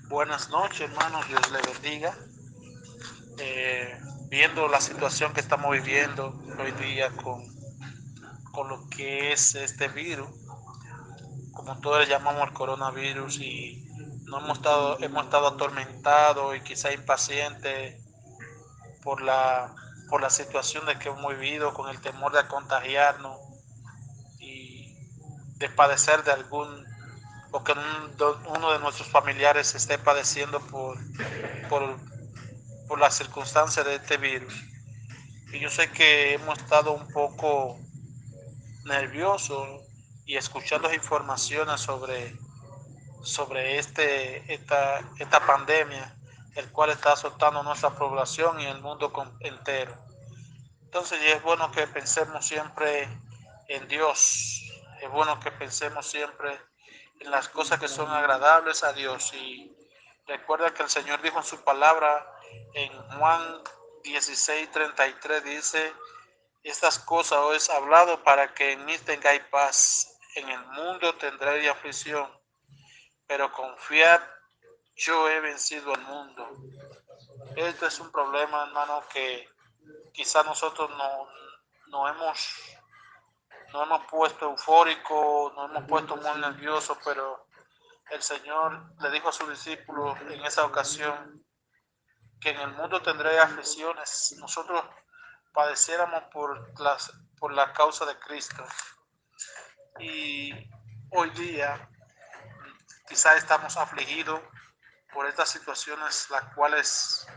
Buenas noches, hermanos, Dios le bendiga. Eh, Viendo la situación que estamos viviendo hoy día con lo que es este virus, como todos le llamamos el coronavirus, y no hemos estado atormentados y quizá impacientes por por la situación de que hemos vivido, con el temor de contagiarnos y de padecer de o que uno de nuestros familiares esté padeciendo por, por las circunstancias de este virus. Y yo sé que hemos estado un poco nerviosos y escuchando informaciones sobre esta pandemia, el cual está azotando nuestra población y el mundo entero. Entonces es bueno que pensemos siempre en Dios, es bueno que pensemos siempre en las cosas que son agradables a Dios. Y recuerda que el Señor dijo en su palabra en Juan 16:33, dice: estas cosas os he hablado para que en mí tengáis paz. En el mundo tendréis aflicción, pero confiad, yo he vencido al mundo. Este es un problema, hermano, que quizás nosotros no no hemos puesto eufórico, no hemos puesto muy nervioso, pero el Señor le dijo a sus discípulos en esa ocasión que en el mundo tendréis aflicciones. Nosotros padeciéramos por la causa de Cristo. Y hoy día quizás estamos afligidos por estas situaciones las cuales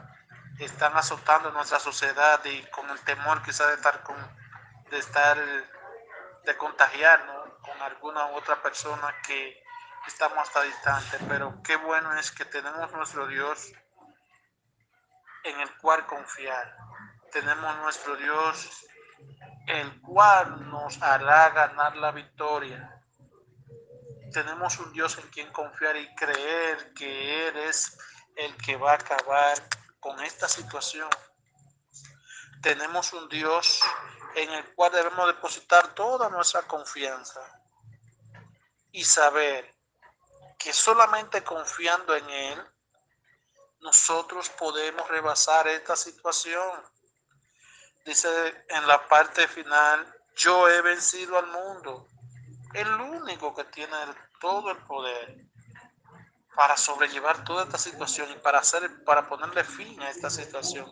están azotando nuestra sociedad, y con el temor quizás de estar de contagiarnos con alguna otra persona que estamos hasta distante. Pero qué bueno es que tenemos nuestro Dios en el cual confiar. Tenemos nuestro Dios el cual nos hará ganar la victoria. Tenemos un Dios en quien confiar y creer que Él es el que va a acabar con esta situación. Tenemos un Dios en el cual debemos depositar toda nuestra confianza y saber que solamente confiando en Él nosotros podemos rebasar esta situación. Dice en la parte final: yo he vencido al mundo. El único que tiene todo el poder para sobrellevar toda esta situación y para ponerle fin a esta situación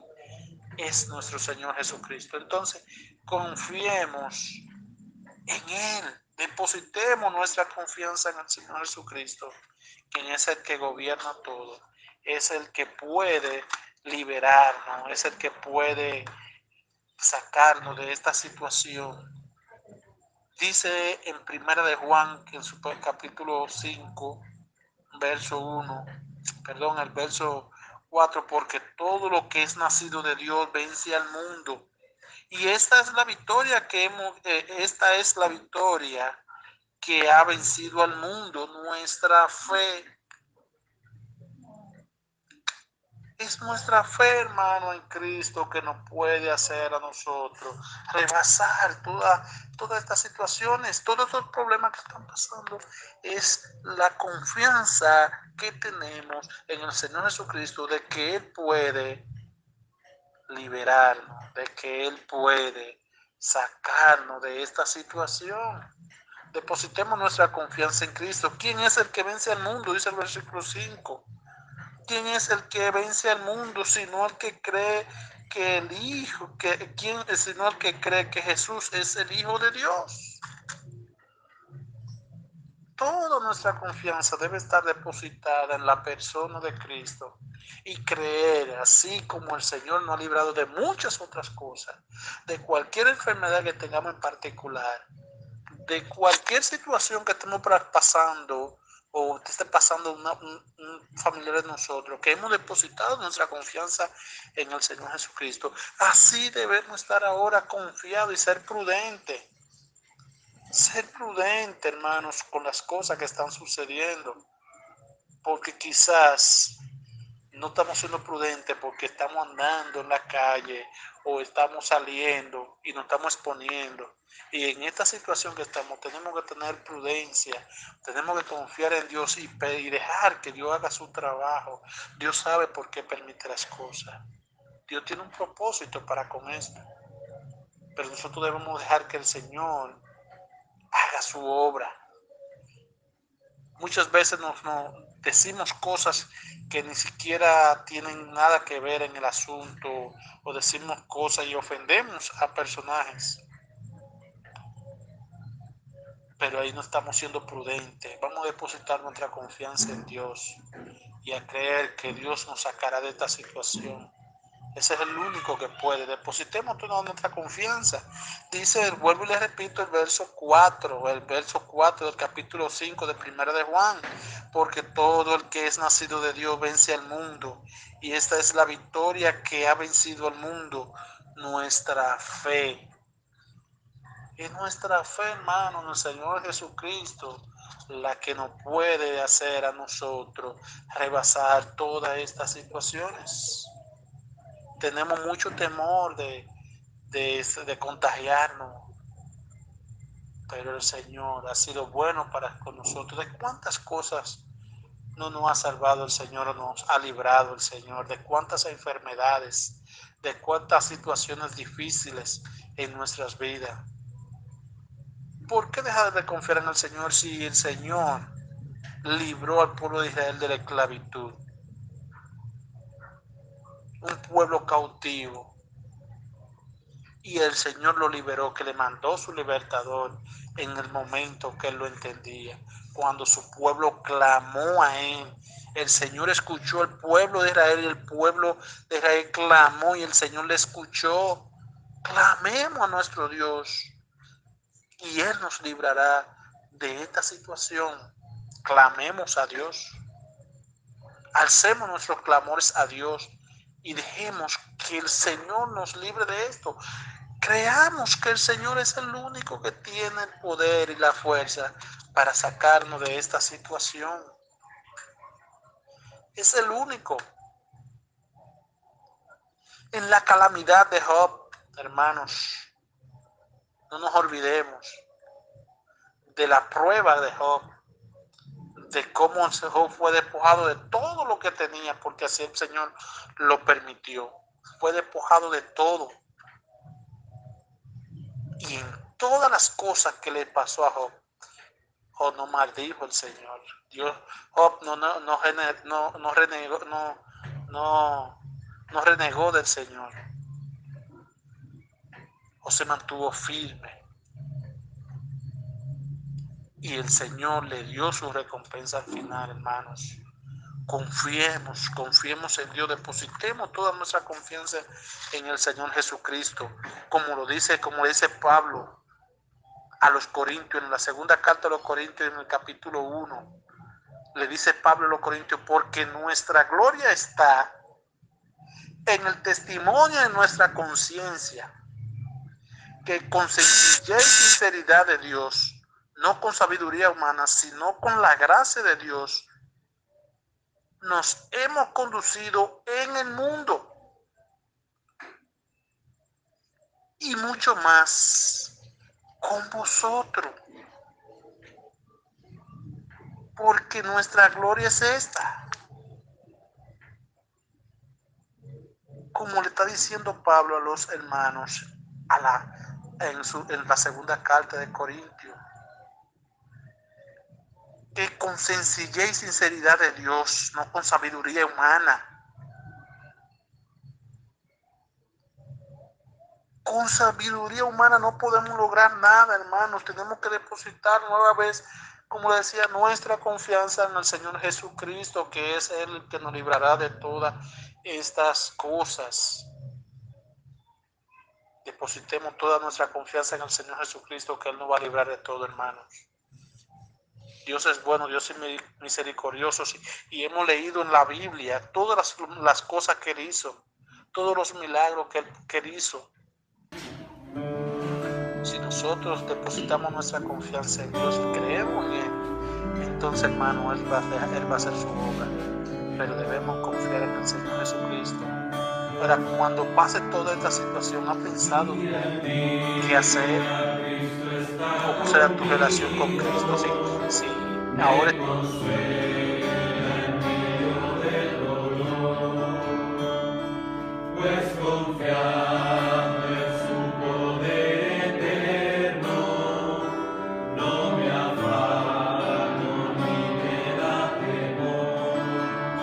es nuestro Señor Jesucristo. Entonces, confiemos en Él, depositemos nuestra confianza en el Señor Jesucristo, quien es el que gobierna todo, es el que puede liberarnos, es el que puede sacarnos de esta situación. Dice en Primera de Juan, en su capítulo 5, verso 1, perdón, el verso 4: porque todo lo que es nacido de Dios vence al mundo. Y esta es la victoria esta es la victoria que ha vencido al mundo, nuestra fe. Es nuestra fe, hermano, en Cristo, que nos puede hacer a nosotros rebasar todas estas situaciones, todos estos problemas que están pasando. Es la confianza que tenemos en el Señor Jesucristo de que Él puede liberarnos, de que Él puede sacarnos de esta situación. Depositemos nuestra confianza en Cristo. ¿Quién es el que vence al mundo? Dice el versículo 5. ¿Quién es el que vence al mundo sino el que cree que el Hijo, quién es sino el que cree que Jesús es el Hijo de Dios? Toda nuestra confianza debe estar depositada en la persona de Cristo y creer, así como el Señor nos ha librado de muchas otras cosas, de cualquier enfermedad que tengamos en particular, de cualquier situación que estemos pasando o que esté pasando un familiar de nosotros, que hemos depositado nuestra confianza en el Señor Jesucristo. Así debemos estar ahora confiados y ser prudentes. Ser prudente, hermanos, con las cosas que están sucediendo, porque quizás no estamos siendo prudentes porque estamos andando en la calle o estamos saliendo y nos estamos exponiendo. Y en esta situación que estamos, tenemos que tener prudencia, tenemos que confiar en Dios y dejar que Dios haga su trabajo. Dios sabe por qué permite las cosas. Dios tiene un propósito para con esto. Pero nosotros debemos dejar que el Señor haga su obra. Muchas veces nos decimos cosas que ni siquiera tienen nada que ver en el asunto, o decimos cosas y ofendemos a personajes. Pero ahí no estamos siendo prudentes. Vamos a depositar nuestra confianza en Dios y a creer que Dios nos sacará de esta situación. Ese es el único que puede. Depositemos toda nuestra confianza. Dice, vuelvo y le repito el verso 4 del capítulo 5 de Primera de Juan. Porque todo el que es nacido de Dios vence al mundo. Y esta es la victoria que ha vencido al mundo, nuestra fe. Y nuestra fe, hermano, en el Señor Jesucristo, la que nos puede hacer a nosotros rebasar todas estas situaciones. Tenemos mucho temor de contagiarnos, pero el Señor ha sido bueno para con nosotros. ¿De cuántas cosas no nos ha salvado el Señor o nos ha librado el Señor? ¿De cuántas enfermedades? ¿De cuántas situaciones difíciles en nuestras vidas? ¿Por qué dejar de confiar en el Señor si el Señor libró al pueblo de Israel de la esclavitud? Un pueblo cautivo. Y el Señor lo liberó, que le mandó su libertador en el momento que él lo entendía. Cuando su pueblo clamó a él, el Señor escuchó al pueblo de Israel y el pueblo de Israel clamó y el Señor le escuchó. Clamemos a nuestro Dios y Él nos librará de esta situación. Clamemos a Dios. Alcemos nuestros clamores a Dios y dejemos que el Señor nos libre de esto. Creamos que el Señor es el único que tiene el poder y la fuerza para sacarnos de esta situación. Es el único. En la calamidad de Job, hermanos, no nos olvidemos de la prueba de Job, de cómo Job fue despojado de todo lo que tenía, porque así el Señor lo permitió. Fue despojado de todo. Y en todas las cosas que le pasó a Job, Job no maldijo al Señor. Job no renegó del Señor. O se mantuvo firme. Y el Señor le dio su recompensa al final, hermanos. Confiemos en Dios, depositemos toda nuestra confianza en el Señor Jesucristo, como dice Pablo a los Corintios, en la segunda carta a los Corintios, en el capítulo 1, le dice Pablo a los Corintios, porque nuestra gloria está en el testimonio de nuestra conciencia, que con sencillez y sinceridad de Dios, no con sabiduría humana, sino con la gracia de Dios, nos hemos conducido en el mundo y mucho más con vosotros, porque nuestra gloria es esta. Como le está diciendo Pablo a los hermanos en la segunda carta de Corintios, que con sencillez y sinceridad de Dios, no con sabiduría humana. Con sabiduría humana no podemos lograr nada, hermanos. Tenemos que depositar nueva vez, como decía, nuestra confianza en el Señor Jesucristo, que es Él el que nos librará de todas estas cosas. Depositemos toda nuestra confianza en el Señor Jesucristo, que Él nos va a librar de todo, hermanos. Dios es bueno, Dios es misericordioso, y hemos leído en la Biblia todas las cosas que Él hizo, todos los milagros que Él hizo. Si nosotros depositamos nuestra confianza en Dios y creemos en Él, entonces, hermano, Él va a hacer su obra. Pero debemos confiar en el Señor Jesucristo Ahora, cuando pase toda esta situación, ¿has pensado qué hacer? ¿Cómo será tu relación con Cristo? Si ahora